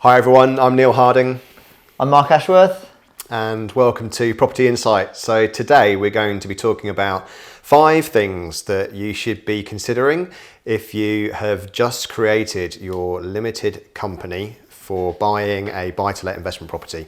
Hi everyone, I'm Neil Harding. I'm Mark Ashworth. And welcome to Property Insight. So today we're going to be talking about 5 things that you should be considering if you have just created your limited company for buying a buy-to-let investment property.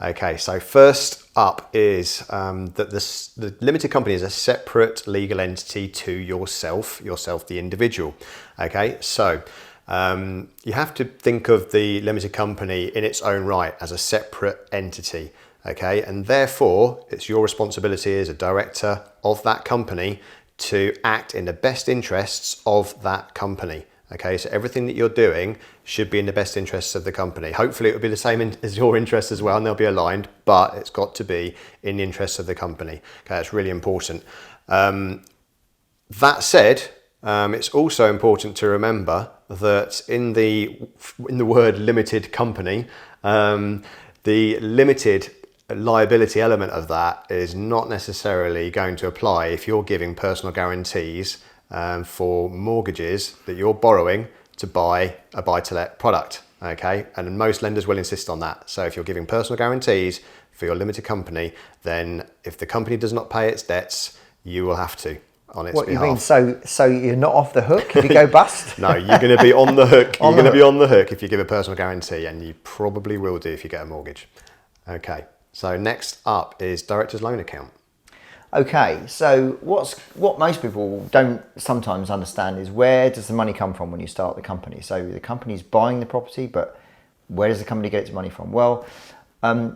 Okay, so first up is that the limited company is a separate legal entity to yourself the individual. Okay, so you have to think of the limited company in its own right as a separate entity. Okay, and therefore it's your responsibility as a director of that company to act in the best interests of that company. Okay, so everything that you're doing should be in the best interests of the company. Hopefully it will be the same as your interests as well, and they'll be aligned, but it's got to be in the interests of the company. Okay, that's really important. That said, it's also important to remember that in the word limited company, the limited liability element of that is not necessarily going to apply if you're giving personal guarantees for mortgages that you're borrowing to buy a buy-to-let product. Okay, and most lenders will insist on that. So if you're giving personal guarantees for your limited company, then if the company does not pay its debts, you will have to on its behalf. What you mean? So you're not off the hook if you go bust? No, you're going to be on the hook. You're going to be on the hook if you give a personal guarantee, and you probably will do if you get a mortgage. Okay, so next up is director's loan account. Okay, so what most people don't sometimes understand is, where does the money come from when you start the company? So the company's buying the property, but where does the company get its money from? Well,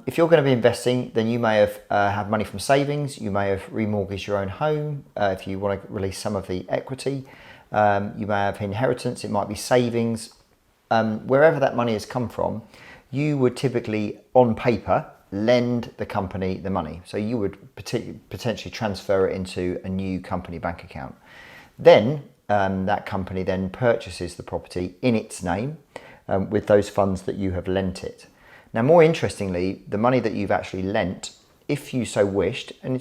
if you're going to be investing, then you may have money from savings. You may have remortgaged your own home if you want to release some of the equity. You may have inheritance. It might be savings. Wherever that money has come from, you would typically, on paper, lend the company the money. So you would potentially transfer it into a new company bank account. Then that company then purchases the property in its name with those funds that you have lent it. Now, more interestingly, the money that you've actually lent, if you so wished, and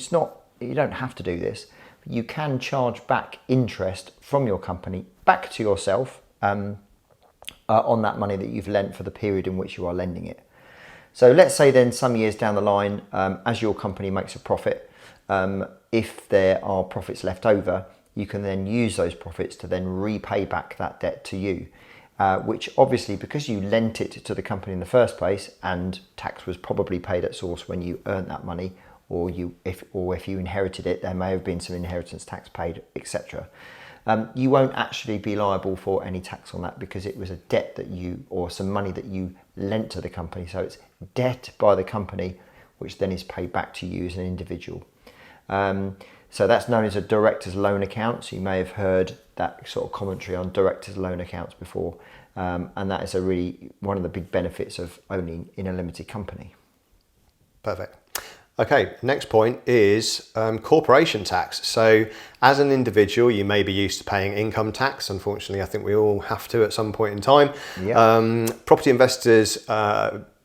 you don't have to do this, but you can charge back interest from your company back to yourself on that money that you've lent for the period in which you are lending it. So let's say then some years down the line, as your company makes a profit, if there are profits left over, you can then use those profits to then repay back that debt to you, which obviously, because you lent it to the company in the first place and tax was probably paid at source when you earned that money, or if you inherited it, there may have been some inheritance tax paid, etc. You won't actually be liable for any tax on that, because it was a debt or some money that you lent to the company. So it's debt by the company, which then is paid back to you as an individual. So that's known as a director's loan account. So you may have heard that sort of commentary on director's loan accounts before. And that is one of the big benefits of owning in a limited company. Perfect. Okay, next point is corporation tax. So as an individual, you may be used to paying income tax. Unfortunately, I think we all have to at some point in time. Yep. Property investors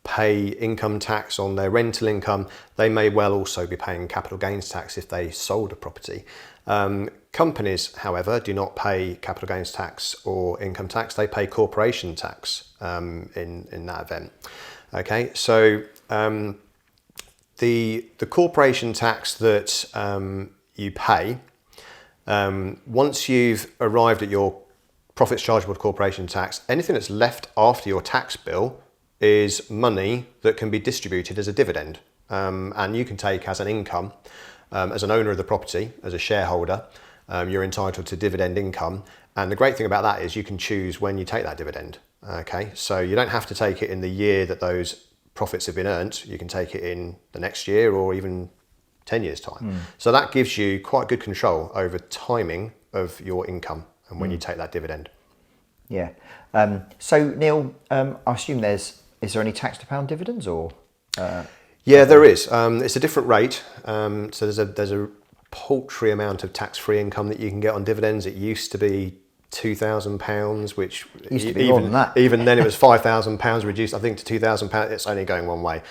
pay income tax on their rental income. They may well also be paying capital gains tax if they sold a property. Companies, however, do not pay capital gains tax or income tax. They pay corporation tax in that event. Okay, so the corporation tax that you pay, once you've arrived at your profits chargeable to corporation tax, anything that's left after your tax bill is money that can be distributed as a dividend, and you can take as an income. As an owner of the property, as a shareholder, you're entitled to dividend income, and the great thing about that is you can choose when you take that dividend. Okay, so you don't have to take it in the year that those profits have been earned. You can take it in the next year or even 10 years time. So that gives you quite good control over timing of your income and when you take that dividend. Yeah. So Neil, I assume is there any tax to pay on dividends, or? Yeah, there is. It's a different rate. So there's a paltry amount of tax-free income that you can get on dividends. It used to be £2,000, which used to be more than that. Even then it was £5,000 reduced, I think, to £2,000. It's only going one way.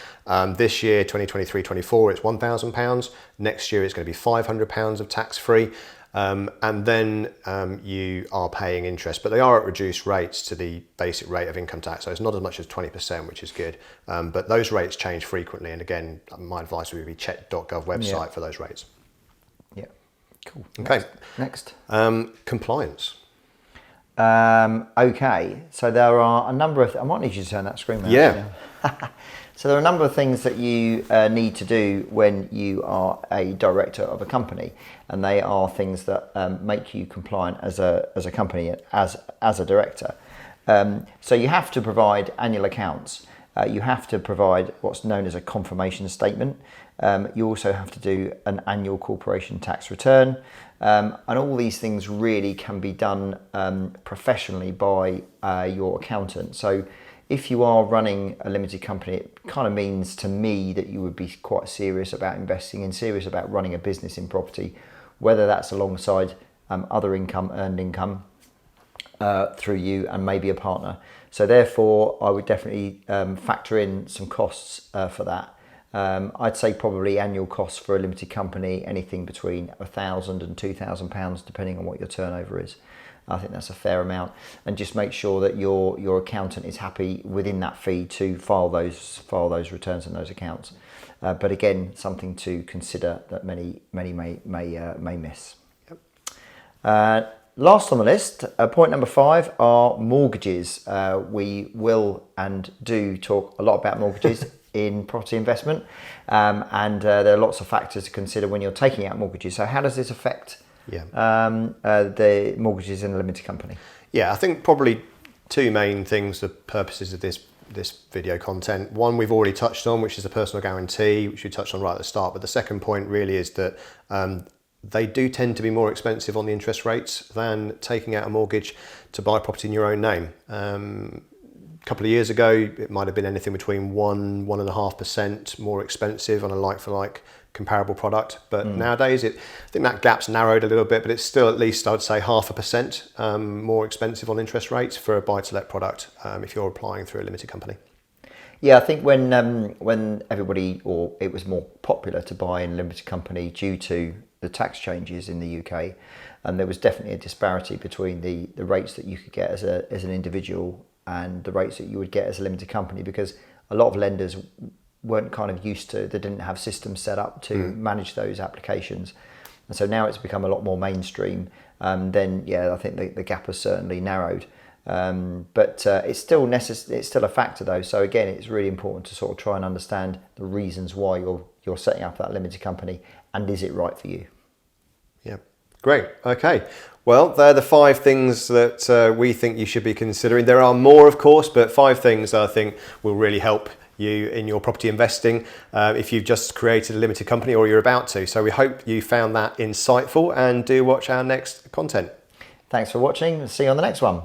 This year, 2023-24, it's £1,000. Next year, it's going to be £500 of tax-free. And then you are paying interest, but they are at reduced rates to the basic rate of income tax. So it's not as much as 20%, which is good. But those rates change frequently. And again, my advice would be check.gov website for those rates. Yeah. Cool. Okay. Next. Compliance. Okay. So there are a number of... I might need you to turn that screen around. Yeah. So there are a number of things that you need to do when you are a director of a company, and they are things that make you compliant as a company, as a director. So you have to provide annual accounts. You have to provide what's known as a confirmation statement. You also have to do an annual corporation tax return. And all these things really can be done professionally by your accountant. So if you are running a limited company, it kind of means to me that you would be quite serious about investing and serious about running a business in property, whether that's alongside other income, earned income through you and maybe a partner. So therefore, I would definitely factor in some costs for that. I'd say probably annual costs for a limited company, anything between £1,000 and £2,000, depending on what your turnover is. I think that's a fair amount, and just make sure that your accountant is happy within that fee to file those returns and those accounts. But again, something to consider that many may miss. Yep. Last on the list, point number 5 are mortgages. We will and do talk a lot about mortgages in property investment, and there are lots of factors to consider when you're taking out mortgages. So how does this affect the mortgages in a limited company? Yeah, I think probably two main things, the purposes of this video content. One we've already touched on, which is the personal guarantee, which we touched on right at the start. But the second point really is that they do tend to be more expensive on the interest rates than taking out a mortgage to buy property in your own name. A couple of years ago, it might have been anything between 1.5% more expensive on a like-for-like comparable product, but nowadays I think that gap's narrowed a little bit, but it's still at least, I would say, 0.5% more expensive on interest rates for a buy-to-let product if you're applying through a limited company. Yeah, I think when everybody, or it was more popular to buy in a limited company due to the tax changes in the UK, and there was definitely a disparity between the rates that you could get as an individual and the rates that you would get as a limited company, because a lot of lenders weren't kind of used to, they didn't have systems set up to manage those applications. And so now it's become a lot more mainstream. Then, yeah, I think the gap has certainly narrowed. But it's still it's still a factor though. So again, it's really important to sort of try and understand the reasons why you're setting up that limited company, and is it right for you? Yeah, great. Okay. Well, they're the 5 things that we think you should be considering. There are more, of course, but 5 things I think will really help you in your property investing if you've just created a limited company or you're about to. So we hope you found that insightful, and do watch our next content. Thanks for watching. See you on the next one.